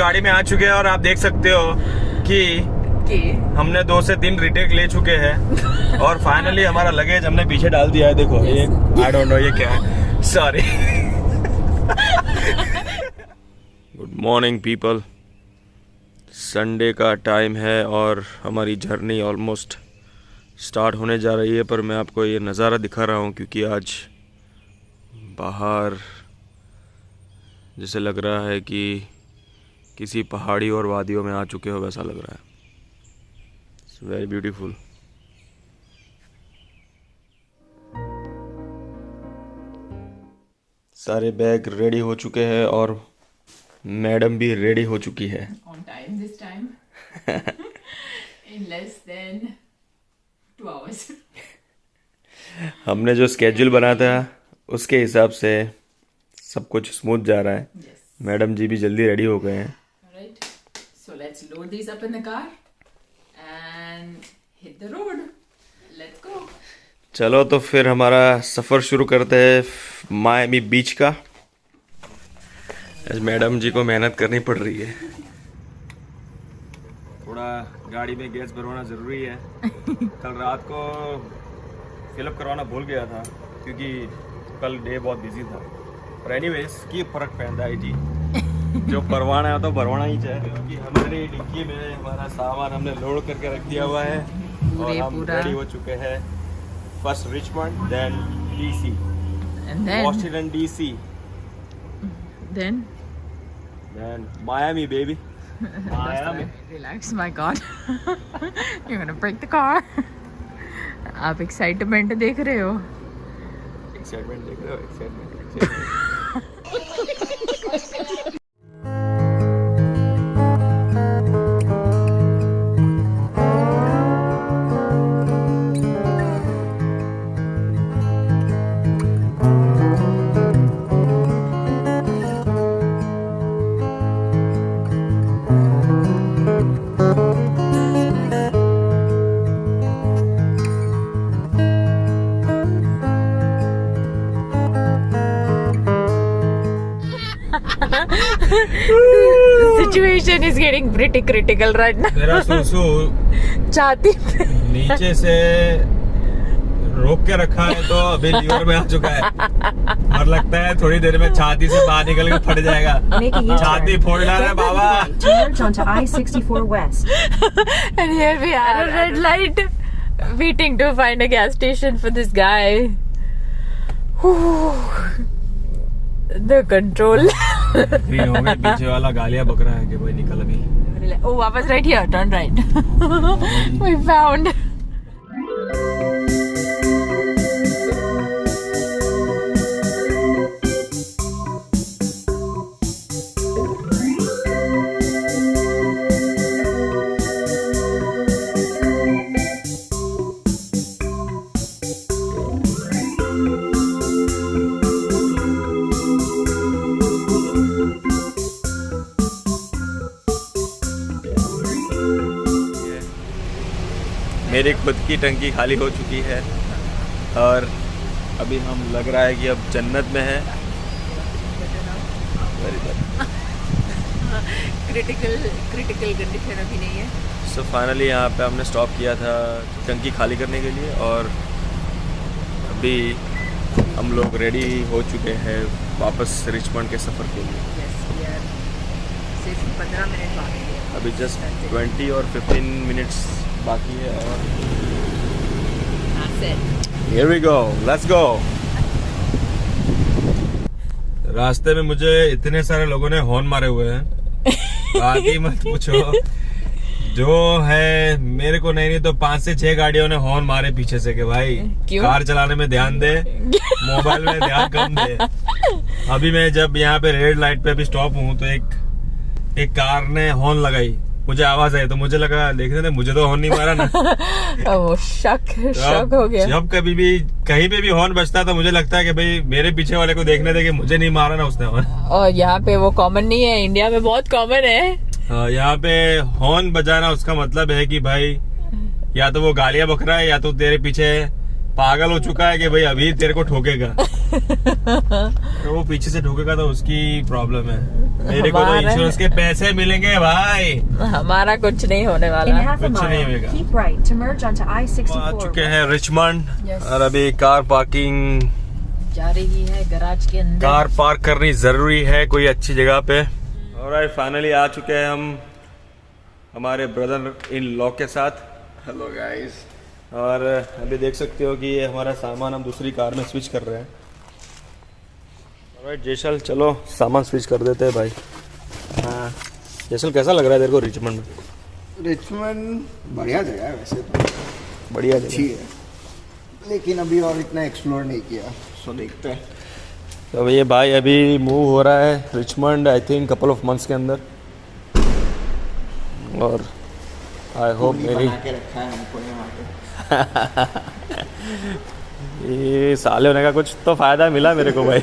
गाड़ी में आ चुके हैं और आप देख सकते हो कि हमने 2 से 3 रिटेक ले चुके हैं और फाइनली हमारा लगेज हमने पीछे डाल दिया है। देखो ये आई डोंट नो ये क्या है, sorry. Good morning people, Sunday का टाइम है और हमारी जर्नी ऑलमोस्ट स्टार्ट होने जा रही है। पर मैं आपको ये नज़ारा दिखा रहा हूँ क्योंकि आज बाहर जैसे लग रहा है कि किसी पहाड़ी और वादियों में आ चुके हो, वैसा लग रहा है। It's very beautiful. सारे बैग रेडी हो चुके हैं और मैडम भी रेडी हो चुकी है। On time this time. In less than 2 hours. हमने जो स्केड्यूल बनाया था उसके हिसाब से सब कुछ स्मूथ जा रहा है। Yes. मैडम जी भी जल्दी रेडी हो गए हैं। Alright. So let's load these up in the car and hit the road. Let's go. चलो तो फिर हमारा सफ़र शुरू करते हैं मायामी बीच का। आज मैडम जी को मेहनत करनी पड़ रही है। थोड़ा गाड़ी में गैस भरवाना ज़रूरी है। कल रात को फिलअप करवाना भूल गया था क्योंकि कल डे बहुत बिजी था। पर एनीवेज की फ़र्क पैदा है जी, जो भरवाना है तो भरवाना ही चाहिए क्योंकि हमारी डिक्की में हमारा सामान हमने लोड करके रख दिया हुआ है और हम रेडी हो चुके हैं। First Richmond, then DC, And then. Washington DC, Then. Then Miami baby. Miami. Relax, my God. You're gonna break the car. आप एक्साइटमेंट देख रहे हो? एक्साइटमेंट देख रहे हो? Excitement. Situation is getting pretty critical right now. मेरा सुसु छाती नीचे से रोक के रखा है तो अभी लीवर में आ चुका है और लगता है थोड़ी देर में छाती से बाहर निकल के फट जाएगा। छाती फोड़ डाल रहा है बाबा। Turn onto I-64 West. and here we are at a red light waiting to find a gas station for this guy. The control. Green हो गई, पीछे वाला गालियां बक रहा है कि भाई निकल अभी। Oh, वापस right here, turn right. We found. मेरी खुद की टंकी खाली हो चुकी है और अभी हम लग रहा है कि अब जन्नत में है। क्रिटिकल कंडीशन अभी नहीं है। सो फाइनली यहाँ पे हमने स्टॉप किया था टंकी खाली करने के लिए और अभी हम लोग रेडी हो चुके हैं वापस रिचमंड के सफ़र के लिए। Yes, we are सिर्फ 15 मिनट बाकी है। अभी जस्ट 20 और 15 मिनट्स बाकी है और That's it. Here we go, let's go. रास्ते में मुझे इतने सारे लोगों ने हॉर्न मारे हुए हैं, बात ही मत पूछो। जो है मेरे को नहीं तो 5 से 6 गाड़ियों ने हॉर्न मारे पीछे से कि भाई क्यों? कार चलाने में ध्यान दे, मोबाइल में ध्यान कम दे। अभी मैं जब यहाँ पे रेड लाइट पे अभी स्टॉप हूँ तो एक कार ने हॉर्न लगाई, मुझे आवाज आई तो मुझे लगा देखने दे, मुझे तो हॉर्न नहीं मारा ना। वो शक हो गया। जब कभी भी कहीं पे भी हॉर्न बजता है तो मुझे लगता है कि भाई मेरे पीछे वाले को देखने दे कि मुझे नहीं मारा ना उसने हॉर्न। और यहाँ पे वो कॉमन नहीं है, इंडिया में बहुत कॉमन है। यहाँ पे हॉर्न बजाना उसका मतलब है कि भाई या तो वो गालियां बक रहा है या तो तेरे पीछे पागल हो चुका है कि भाई अभी तेरे को ठोकेगा। तो वो पीछे से ठोकेगा तो उसकी प्रॉब्लम है। मेरे को तो हमारा- इंश्योरेंस के पैसे मिलेंगे भाई। हमारा कुछ नहीं होने In वाला। half a कुछ नहीं mile, होगा। keep right to merge onto uh I-64 चुके West. हैं रिचमंड Yes. और अभी कार पार्किंग जा रही है गराज के अंदर। कार पार्क करनी जरूरी है कोई अच्छी जगह पे। और फाइनली आ चुके हैं हम हमारे ब्रदर इन लॉ के साथ। Hello guys. और अभी देख सकते हो कि ये हमारा सामान हम दूसरी कार में स्विच कर रहे हैं। ऑलराइट जयसल, चलो सामान स्विच कर देते हैं भाई। हाँ जयसल, कैसा लग रहा है तेरे को रिचमंड में? रिचमंड बढ़िया जगह है वैसे तो, बढ़िया अच्छी जगह। है, लेकिन अभी और इतना एक्सप्लोर नहीं किया, सो देखते हैं। तो ये भाई अभी मूव हो रहा है Richmond, I think couple of months के अंदर। और आई होप पूरी मेरी बना के रखा है हमको यहाँ पे। ये साले होने का कुछ तो फायदा मिला मेरे को भाई।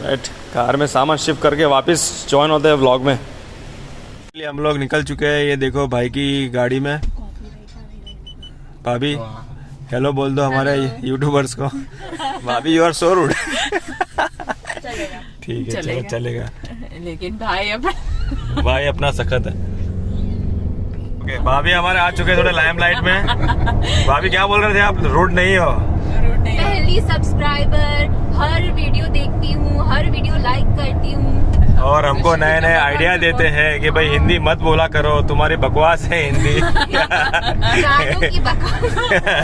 राइट, कार में सामान शिफ्ट करके वापस जॉइन होते हैं व्लॉग में। इसलिए हम लोग निकल चुके हैं। ये देखो भाई की गाड़ी में। भाभी हेलो बोल दो हमारे यूट्यूबर्स को। भाभी यू आर सो रूड। ठीक है चलो चलेगा। लेकिन भाई अब भाई अपना सखत है। ओके भाभी हमारे आ चुके हैं थोड़े लाइमलाइट में। भाभी क्या बोल रहे थे आप? रूड नहीं हो। पहली सब्सक्राइबर, हर वीडियो देखती हूँ, हर वीडियो लाइक करती हूँ। और हमको नए नए आइडिया देते हैं कि भाई हिंदी मत बोला करो, तुम्हारी बकवास है हिंदी। गानों की बकवास।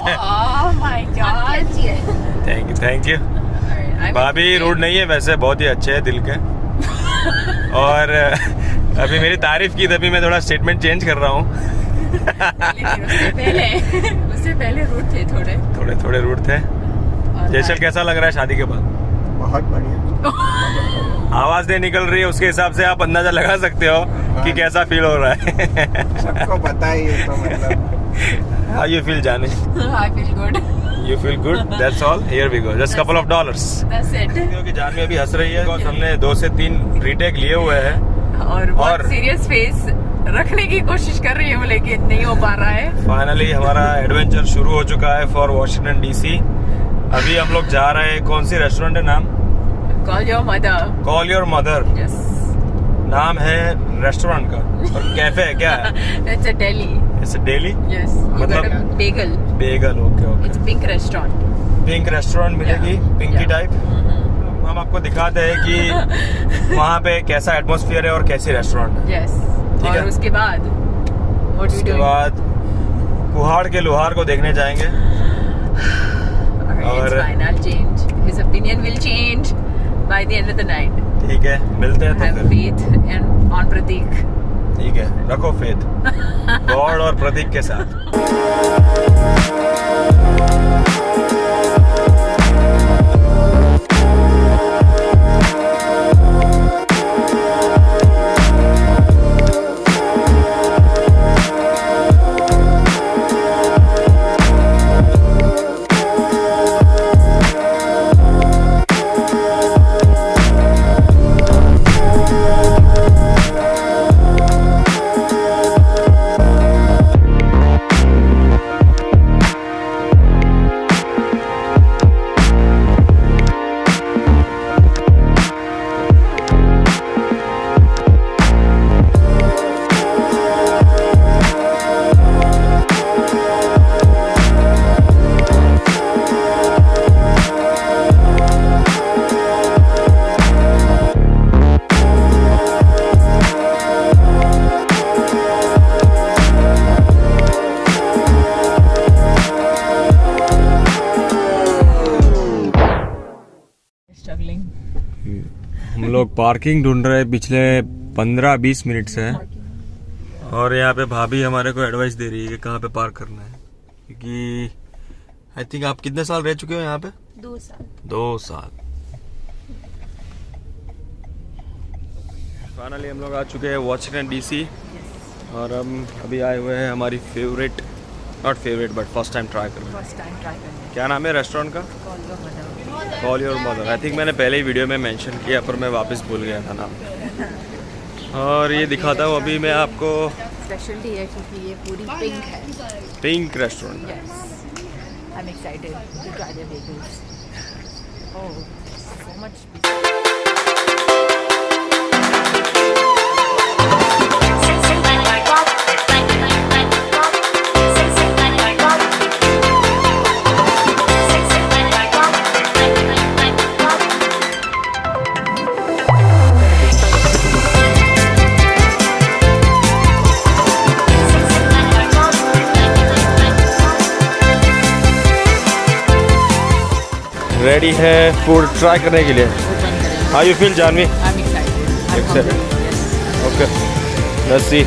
Oh my God. Thank you. भाभी रूड नहीं है वैसे, बहुत ही अच्छे है दिल के। और अभी मेरी तारीफ की तभी मैं थोड़ा स्टेटमेंट चेंज कर रहा हूँ। उससे पहले रूट थे थोड़े। थोड़े रूड थे। जयसल कैसा लग रहा है शादी के बाद? बहुत बढ़िया। आवाज नहीं निकल रही है, उसके हिसाब से आप अंदाजा लगा सकते हो कि कैसा फील हो रहा है। सबको पता ही है तो मतलब। हाउ यू फील जाने? I feel good. You feel good, that's all. Here we go, just couple of dollars. That's it. क्योंकि जानवी अभी हंस रही है because हमने 2 से 3 रीटेक लिए हुए हैं। और बहुत और- सीरियस फेस रखने की कोशिश कर रही हूँ लेकिन नहीं हो पा रहा है। फाइनली हमारा एडवेंचर शुरू हो चुका है फॉर वॉशिंगटन डीसी। अभी हम लोग जा रहे हैं, कौन सी रेस्टोरेंट है नाम? Call your mother. Call your mother yes. नाम है रेस्टोरेंट का। और कैफे है क्या है? It's a Delhi. It's deli yes. मतलब- bagel. Bagel. Okay okay. It's pink restaurant. Pink restaurant मिलेगी, पिंकी Yeah. टाइप। हम आपको दिखाते हैं कि वहाँ पे कैसा एटमॉस्फेयर है और कैसी रेस्टोरेंट है। यस। ठीक है। और उसके बाद व्हाट वी उसके डूइंग? बाद कुहाड़ के लोहार को देखने जाएंगे। It's और- fine, I'll change. His opinion will change by the end of the night. ठीक है, मिलते हैं Have तो फिर। faith and on Pratik. ठीक है, रखो फेथ गॉड और प्रतीक के साथ। Struggling. हम लोग पार्किंग ढूंढ रहे हैं पिछले 15-20 मिनट से। और यहाँ पे भाभी हमारे को एडवाइस दे रही है कि कहाँ पे पार्क करना है, क्योंकि आई थिंक आप कितने साल रह चुके हो यहाँ पे? 2 साल। 2 साल। फाइनली हम लोग आ चुके हैं वॉशिंगटन डीसी। और हम अभी आए हुए हैं हमारी favourite, not favourite but first time try करने। First time try करने। क्या नाम है रेस्टोरेंट का? Call your mother. Call your mother. I think मैंने पहले ही वीडियो में मेंशन किया पर मैं वापस भूल गया था नाम। और ये दिखाता हूँ अभी मैं आपको स्पेशलिटी है क्योंकि ये पूरी पिंक है. Pink restaurant. Yes. I'm excited to try their bagels. Oh, so much. Ready है फूड ट्राई करने के लिए। How you feel Janvi? I'm excited. I'm Excited. hungry. Yes. Okay, let's see.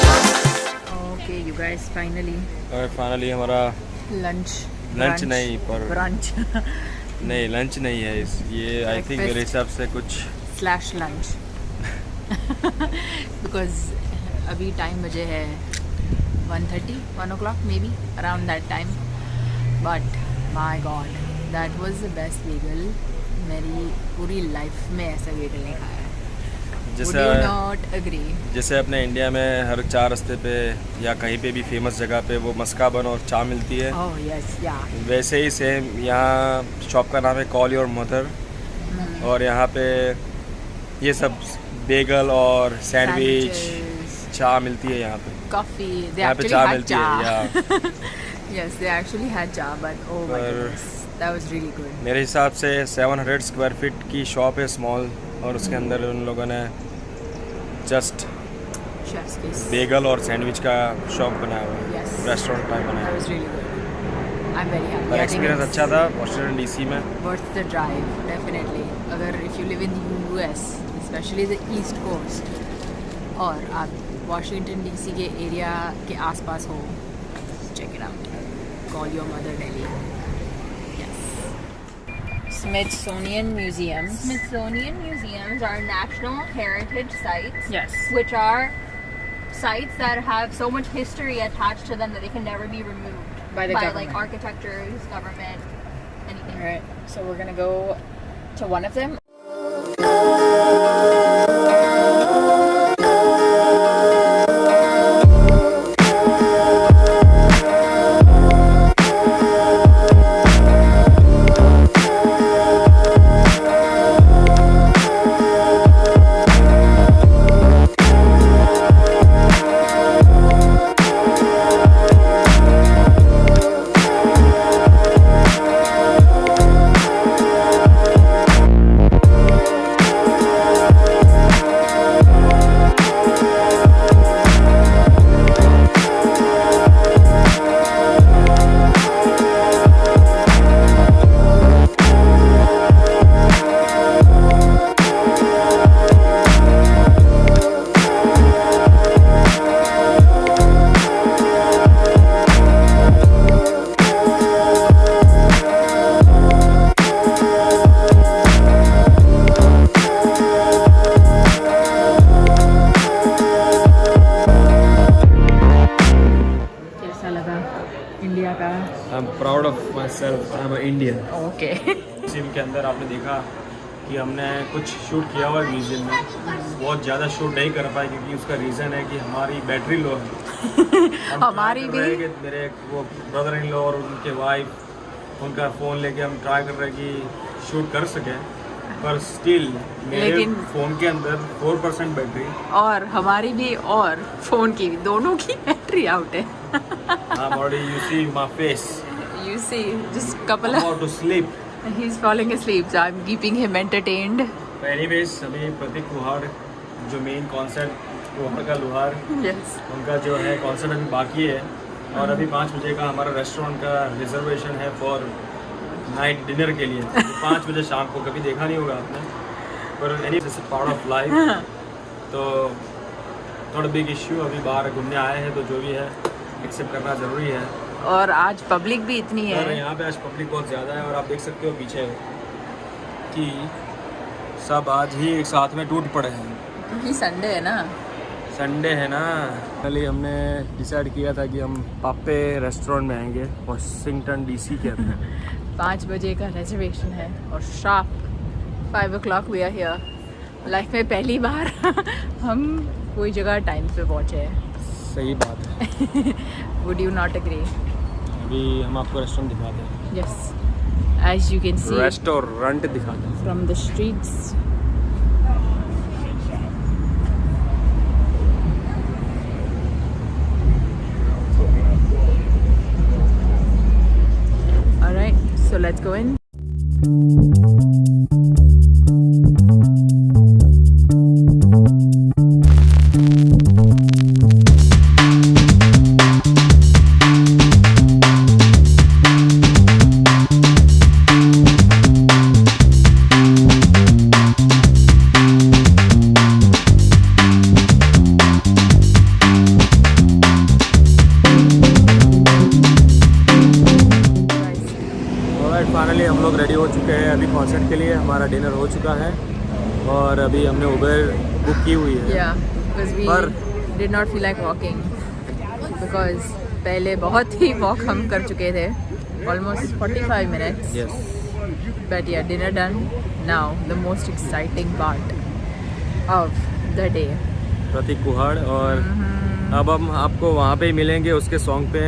Okay, you guys finally और finally हमारा lunch. Lunch नहीं पर Brunch. नहीं lunch नहीं है ये आई थिंक मेरे हिसाब से कुछ Slash lunch. Because अभी टाइम बजे है 1:30, 1 o'clock maybe around that time. But my God, that was the best bagel. मेरी पूरी लाइफ में ऐसा bagel नहीं खाया है. Would जैसे you not agree? जैसे अपने इंडिया में हर 4 रास्ते पे या कहीं पे भी फेमस जगह पे वो मस्का बन और चाय मिलती है, Oh yes, yeah. वैसे ही सेम यहाँ शॉप का नाम है कॉल योर मदर। और यहाँ पे ये सब बेगल और सैंडविच Sandwiches, चाय मिलती है यहाँ पे। coffee. They यहाँ पे actually चाय had मिलती है cha. Yes, they actually had cha, but oh my पर- goodness, that was really good. मेरे हिसाब से 700 स्क्वायर फीट की शॉप है स्मॉल, और उसके अंदर उन लोगों ने जस्ट Chef's kiss. बेगल और सैंडविच का शॉप बनाया हुआ है, Yes. रेस्टोरेंट टाइप बनाया That हुआ was really good. I'm very happy. है। I think एक्सपीरियंस it's अच्छा था वॉशिंगटन डीसी में। worth the drive, definitely. अगर if you live in the US, especially the East Coast, और आप Washington DC के एरिया के आसपास हो, check it out. Call your mother Delhi. Yes. Smithsonian Museum. Smithsonian museums are national heritage sites, Yes. which are sites that have so much history attached to them that they can never be removed By the like government. architectures, government, anything. Alright, so we're gonna go to one of them. कैसा लगा India का? I am proud of my self, I am Indian. Okay. Museum के अंदर आपने देखा कि हमने कुछ शूट किया हुआ है म्यूजियम में, बहुत ज़्यादा शूट नहीं कर पाए क्योंकि उसका रीज़न है कि हमारी बैटरी लो है। हम हमारी try कर रहे हैं भी। कि मेरे वो ब्रदर इन लॉ और उनके वाइफ उनका फ़ोन लेके हम ट्राई कर रहे हैं कि शूट कर सकें, पर स्टिल मेरे लेकिन- फ़ोन के अंदर 4% बैटरी। और हमारी भी और फोन की भी, दोनों की बैटरी आउट है. I'm already, you see my face. You see, just couple I'm of about to sleep. he's falling asleep, so I'm keeping him entertained. Anyways अभी प्रतीक कुहाड़ जो मेन कॉन्सर्ट कुहाड़ का लोहार, Yes. उनका जो है कॉन्सर्ट अभी बाकी है, और अभी 5 बजे का हमारा रेस्टोरेंट का रिजर्वेशन है फॉर नाइट डिनर के लिए। 5 बजे शाम को, कभी देखा नहीं होगा आपने, पर एनी जैसे पार्ट ऑफ लाइफ। तो थोड़ा बिग इश्यू, अभी बाहर घूमने आए हैं तो जो भी है एक्सेप्ट करना ज़रूरी है। और आज पब्लिक भी इतनी और है. यहाँ पे आज पब्लिक बहुत ज़्यादा है, और आप देख सकते हो पीछे कि सब आज ही एक साथ में टूट पड़े हैं। क्योंकि संडे है ना. संडे है ना, कल हमने डिसाइड किया था कि हम पापे रेस्टोरेंट में आएंगे वॉशिंगटन डीसी के अंदर। 5 बजे का रिजर्वेशन है और sharp 5 o'clock we are here. Life में पहली बार हम कोई जगह टाइम पे पहुँचे हैं। सही बात है। Would you not agree? अभी हम आपको रेस्टोरेंट दिखाते हैं, yes, as you can see restaurant दिखाते हैं। From the streets. Alright, so let's go in. Finally हम लोग रेडी हो चुके हैं अभी कॉन्सर्ट के लिए। हमारा डिनर हो चुका है और अभी हमने उबर बुक की हुई है। Yeah, because we पर- did not feel like walking because पहले बहुत ही वॉक हम कर चुके थे, almost 45 minutes. Yes, But yeah, dinner done. Now the most exciting part of the day. प्रतीक कुहाड़, और अब हम आपको वहाँ पे ही मिलेंगे उसके सॉन्ग पे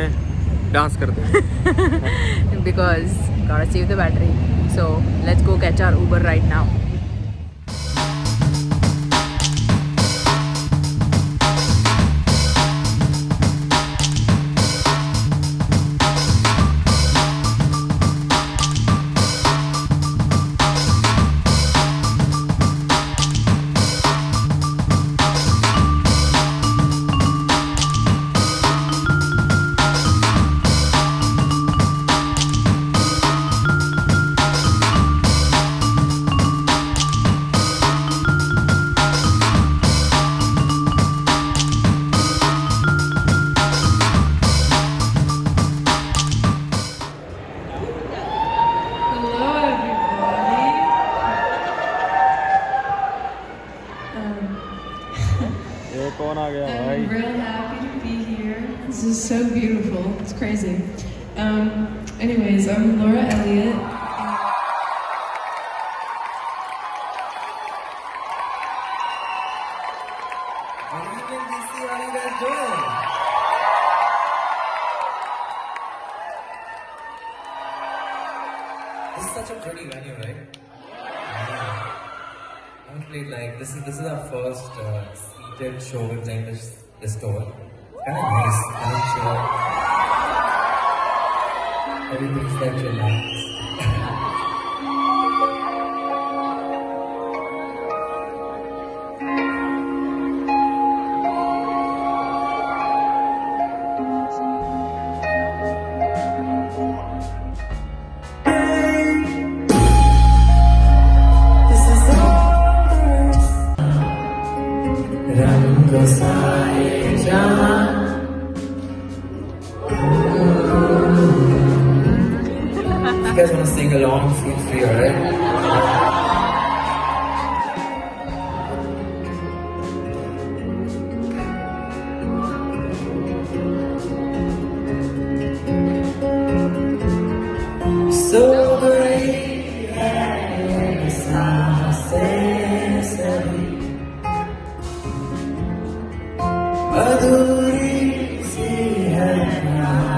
डांस करते हैं। Because gotta save the battery. So let's go catch our Uber right now. ये कौन आ गया I'm भाई? real happy to be here. This is so beautiful. It's crazy. Anyways, I'm Laura Elliott. This is such a pretty venue, right? Yeah. Honestly, like this is our first seated show inside this store. It's kind of nice, kind of chill. Everything's like relaxed. If you guys want to sing along, feel free, alright? So great, अधूरी सी है